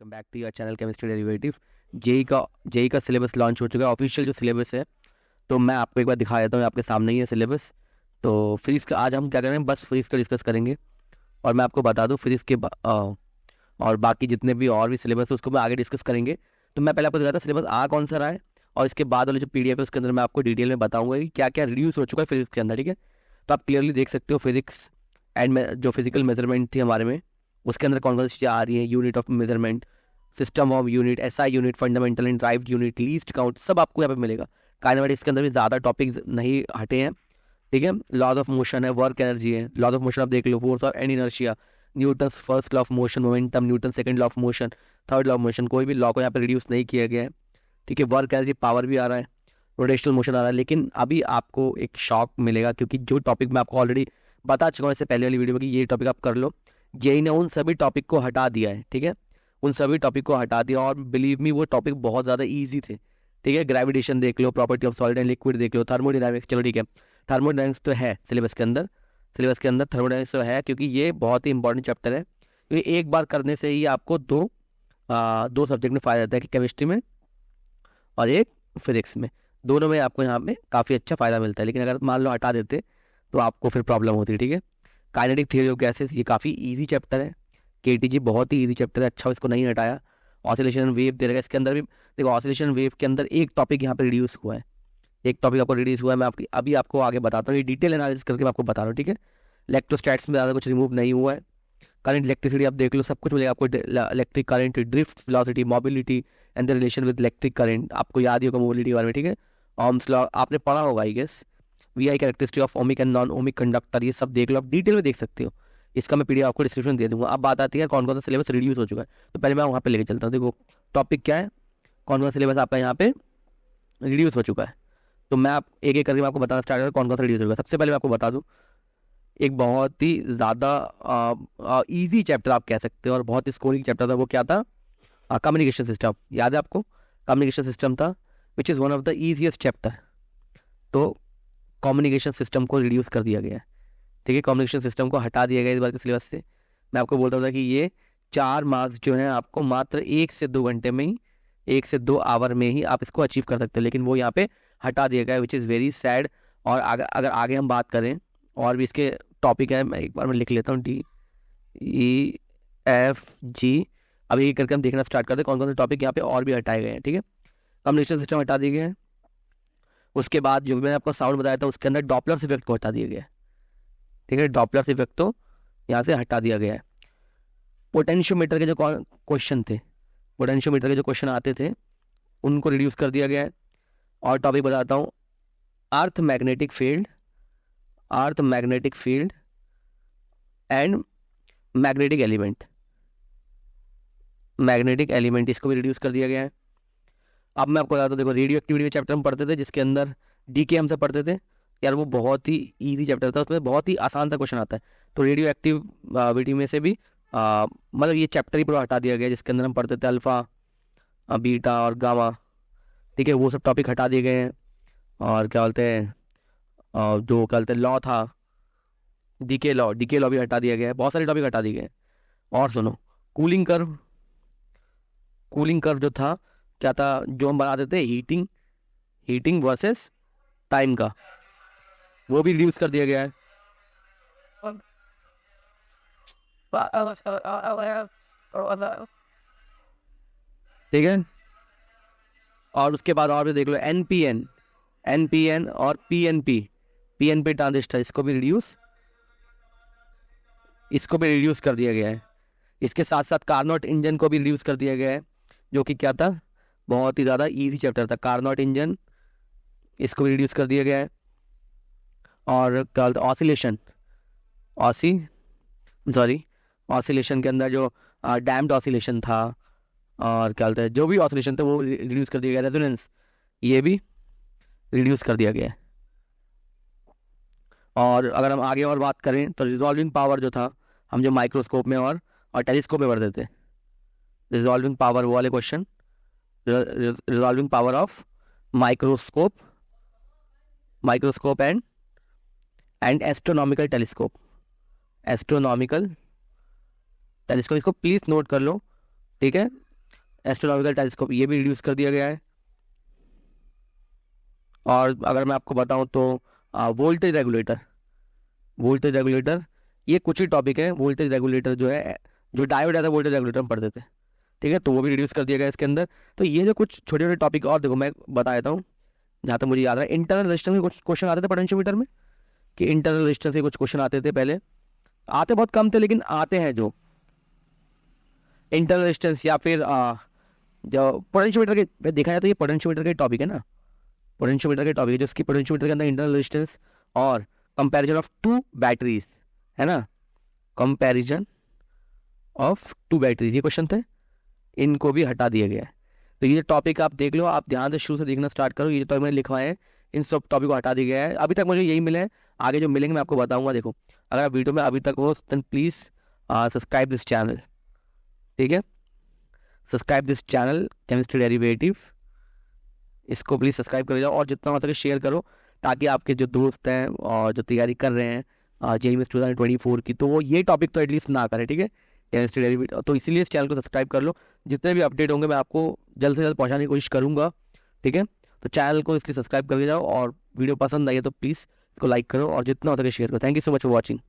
Welcome back to your channel chemistry derivative. JEE का syllabus launch हो चुका है, ऑफिशियल जो सिलेबस है। तो मैं आपको एक बार दिखा देता हूँ, आपके सामने ही है सिलेबस। तो फिजिक्स का आज हम क्या करेंगे, बस फिजिक्स का डिस्कस करेंगे। और मैं आपको बता दूँ फिजिक्स के और बाकी जितने भी और भी सिलेबस है उसको मैं आगे डिस्कस करेंगे। तो मैं पहले आपको दिखाता सिलेबस आ कौन सा रहा है, और इसके बाद वाले जो PDF है उसके अंदर मैं आपको डिटेल में बताऊंगा कि क्या क्या रिड्यूस हो चुका है फिजिक्स के अंदर। ठीक है, तो आप क्लियरली देख सकते हो फिजिक्स एंड जो फिजिकल मेजरमेंट थी हमारे में, उसके अंदर कौन कौन सी चीज़ें आ रही हैं। Unit of measurement, system of unit, SI unit, fundamental and derived unit, least count, सब आपको यहाँ पे मिलेगा। काइनेमेटिक्स के अंदर भी ज़्यादा टॉपिक नहीं हटे हैं। ठीक है, लॉज ऑफ मोशन है, वर्क एनर्जी है, लॉज ऑफ मोशन आप देख लो, force of and inertia, Newton first law of motion, momentum, Newton second law of motion, third law of motion, कोई भी लॉ को यहाँ पे रिड्यूस नहीं किया गया है। ठीक है, वर्क एनर्जी, पावर भी आ रहा है, रोटेशनल मोशन आ रहा है। लेकिन अभी आपको एक शॉक मिलेगा, क्योंकि जो टॉपिक मैं आपको ऑलरेडी बता चुका हूँ इससे पहले वाली वीडियो में कि ये टॉपिक आप कर लो, जेई ने उन सभी टॉपिक को हटा दिया है। ठीक है, उन सभी टॉपिक को हटा दिया, और बिलीव मी वो टॉपिक बहुत ज़्यादा ईजी थे। ठीक है, ग्रेविटेशन देख लो, property of solid and liquid देख लो, थर्मोडायनामिक्स, चलो ठीक है, थर्मोडायनामिक्स तो है सिलेबस के अंदर थर्मोडायनामिक्स तो है, क्योंकि ये बहुत ही इंपॉर्टेंट चैप्टर है। क्योंकि एक बार करने से ही आपको दो सब्जेक्ट में फ़ायदा रहता है, कि केमिस्ट्री में और एक फिजिक्स में, दोनों में आपको यहाँ पे काफ़ी अच्छा फ़ायदा मिलता है। लेकिन अगर मान लो हटा देते तो आपको फिर प्रॉब्लम होती है। ठीक है, काइनेटिक थ्योरी ऑफ गैसेस, ये काफ़ी इजी चैप्टर है। KTG बहुत ही इजी चैप्टर है, अच्छा इसको नहीं हटाया। ऑसिलेशन वेव दे रखा है इसके अंदर भी। देखो, ऑसिलेशन वेव के अंदर एक टॉपिक यहाँ पे रिड्यूस हुआ है, एक टॉपिक आपको रिड्यूस हुआ है। मैं अभी आपको आगे बताता हूँ, ये डिटेल एनालिसिस करके मैं आपको बता रहा हूँ। ठीक है, इलेक्ट्रोस्टैट्स में ज़्यादा कुछ रिमूव नहीं हुआ है। करंट, इलेक्ट्रिसिटी आप देख लो, सब कुछ मिलेगा आपको। Electric current, drift, velocity, mobility and the relation with electric current, आपको याद ही होगा मोबिलिटी के बारे में। ठीक है, ओम्स लॉ आपने पढ़ा होगा I guess. VI characteristic of ohmic and non ohmic conductor, ये सब देख लो, आप डिटेल में देख सकते हो। इसका मैं PDF आपको डिस्क्रिप्शन दे दूंगा। अब बात आती है कौन कौन सा सिलेबस रिड्यूस हो चुका है, तो पहले मैं वहाँ पे लेके चलता हूँ। देखो टॉपिक क्या है, कौन कौन सा सिलेबस आपका यहाँ पे रिड्यूस हो चुका है। तो मैं आप एक एक करके मैं आपको बताना स्टार्ट करूँ कौन कौन सा रिड्यूस हो चुका है। सबसे पहले मैं आपको बता दूँ, एक बहुत ही ज़्यादा ईजी चैप्टर आप कह सकते हो और बहुत ही स्कोरिंग चैप्टर था, वो क्या था, कम्युनिकेशन सिस्टम। याद है आपको, कम्युनिकेशन सिस्टम था, which is one of the easiest chapter. तो कम्युनिकेशन सिस्टम को रिड्यूस कर दिया गया है। ठीक है, कम्युनिकेशन सिस्टम को हटा दिया गया इस बार के सिलेबस से। मैं आपको बोलता था कि ये 4 मार्क्स जो हैं आपको मात्र 1 से 2 घंटे में ही, 1 से 2 आवर में ही आप इसको अचीव कर सकते हो, लेकिन वो यहाँ पे हटा दिया गया है, विच इज़ वेरी सैड। और अगर आगे हम बात करें, और भी इसके टॉपिक है, मैं एक बार मैं लिख लेता हूँ, DEFG। अब ये करके हम देखना स्टार्ट करते हैं कौन कौन से टॉपिक यहाँ पे और भी हटाए गए हैं। ठीक है, कम्युनिकेशन सिस्टम हटा दिए गए हैं। उसके बाद जो मैंने आपको साउंड बताया था, उसके अंदर डॉपलर्स इफेक्ट को हटा दिया गया है। ठीक है, डॉपलर्स इफेक्ट तो यहाँ से हटा दिया गया है। पोटेंशियोमीटर के जो क्वेश्चन थे, पोटेंशियोमीटर के जो क्वेश्चन आते थे, उनको रिड्यूस कर दिया गया है। और टॉपिक बताता हूँ, earth magnetic field and magnetic element, इसको भी रिड्यूस कर दिया गया है। अब मैं आपको बताता हूँ, देखो रेडियो एक्टिविटी के चैप्टर हम पढ़ते थे, जिसके अंदर DK हमसे पढ़ते थे यार, वो बहुत ही इजी चैप्टर था, उसमें बहुत ही आसान सा क्वेश्चन आता है। तो रेडियो एक्टिविटी में से भी मतलब ये चैप्टर ही पूरा हटा दिया गया, जिसके अंदर हम पढ़ते थे अल्फा, बीटा और गामा। ठीक है, वो सब टॉपिक हटा दिए गए हैं। और क्या बोलते हैं, जो क्या बोलते हैं लॉ था, डीके लॉ भी हटा दिया गया है। बहुत सारे टॉपिक हटा दिए गए हैं। और सुनो, कूलिंग कर्व जो था, क्या था, जो हम बनाते थे हीटिंग वर्सेस टाइम का, वो भी रिड्यूस कर दिया गया है। ठीक है, और उसके बाद और भी देख लो, NPN और PNP ट्रांजिस्टर, इसको भी रिड्यूस कर दिया गया है। इसके साथ साथ कार्नोट इंजन को भी रिड्यूस कर दिया गया है, जो कि क्या था, बहुत ही ज़्यादा इजी चैप्टर था, कार्नोट इंजन, इसको भी रिड्यूस कर दिया गया है। और क्या बोलते ऑसिलेशन के अंदर जो डैम्प्ड ऑसिलेशन था, और क्या बोलते हैं जो भी ऑसिलेशन था, वो रिड्यूस कर दिया गया। रेजोनेंस, ये भी रिड्यूस कर दिया गया है। और अगर हम आगे और बात करें तो रिजॉल्विंग पावर जो था, हम जो माइक्रोस्कोप में और टेलीस्कोप में पढ़ते थे, रिजॉल्विंग पावर, वो वाले question, resolving power of microscope and astronomical telescope, इसको प्लीज नोट कर लो। ठीक है, एस्ट्रोनॉमिकल टेलीस्कोप ये भी रिड्यूस कर दिया गया है। और अगर मैं आपको बताऊं तो वोल्टेज रेगुलेटर, वोल्टेज रेगुलेटर ये कुछ ही टॉपिक है। वोल्टेज रेगुलेटर जो है, जो डायोड आता है वोल्टेज रेगुलेटर में पढ़ते थे, ठीक है, तो वो भी रिड्यूस कर दिया गया इसके अंदर। तो ये जो कुछ छोटे छोटे टॉपिक, और देखो मैं बता देता हूँ जहाँ तक मुझे याद है। इंटरनल रेजिस्टेंस के कुछ क्वेश्चन आते थे पोटेंशियोमीटर में, कि इंटरनल रेजिस्टेंस के कुछ क्वेश्चन आते थे पहले, आते बहुत कम थे लेकिन आते हैं। जो इंटरनल रेजिस्टेंस या फिर जो पोटेंशियोमीटर के देखा जाए तो ये पोटेंशियोमीटर के टॉपिक है ना, पोटेंशियोमीटर के टॉपिक है, जिसकी पोटेंशियोमीटर के अंदर इंटरनल रेजिस्टेंस और कंपैरिजन ऑफ टू बैटरीज है ना, कंपैरिजन ऑफ टू बैटरीज ये क्वेश्चन थे, इनको भी हटा दिया गया है। तो ये टॉपिक आप देख लो, आप ध्यान से शुरू से देखना स्टार्ट करो। ये तो मैंने लिखवाए हैं, इन सब टॉपिक को हटा दिया गया है। अभी तक मुझे यही मिले हैं, आगे जो मिलेंगे मैं आपको बताऊंगा। देखो अगर आप वीडियो में अभी तक हो then please subscribe this channel, ठीक है, subscribe this channel chemistry derivative, इसको प्लीज़ सब्सक्राइब कर जाओ और जितना हो सके शेयर करो, ताकि आपके जो दोस्त हैं और जो तैयारी कर रहे हैं जेईई में 2024 की, तो वो ये टॉपिक तो एटलीस्ट ना करें, ठीक है, केमिस्ट्री डेरिवेटिव। तो इसीलिए इस चैनल को सब्सक्राइब कर लो, जितने भी अपडेट होंगे मैं आपको जल्द से जल्द पहुंचाने की कोशिश करूंगा, ठीक है। तो चैनल को इसलिए सब्सक्राइब करके जाओ, और वीडियो पसंद आई है तो प्लीज़ इसको लाइक करो और जितना हो सके शेयर करो। Thank you so much for watching.